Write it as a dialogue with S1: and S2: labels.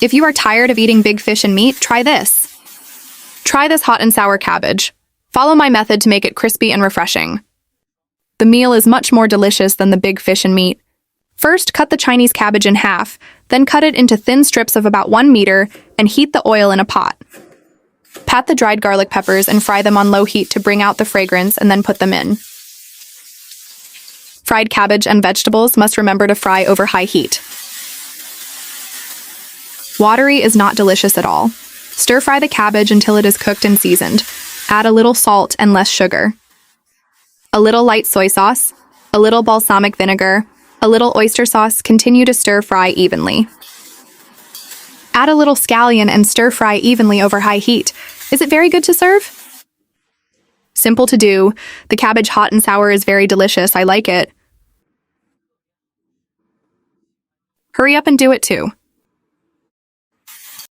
S1: If you are tired of eating big fish and meat, try this. Try this hot and sour cabbage. Follow my method to make it crispy and refreshing. The meal is much more delicious than the big fish and meat. First, cut the Chinese cabbage in half, then cut it into thin strips of about 1 meter and heat the oil in a pot. Pat the dried garlic peppers and fry them on low heat to bring out the fragrance and then put them in. Fried cabbage and vegetables must remember to fry over high heat. Watery is not delicious at all. Stir-fry the cabbage until it is cooked and seasoned. Add a little salt and less sugar. A little light soy sauce, a little balsamic vinegar, a little oyster sauce. Continue to stir-fry evenly. Add a little scallion and stir-fry evenly over high heat. Is it very good to serve? Simple to do. The cabbage hot and sour is very delicious. I like it. Hurry up and do it too.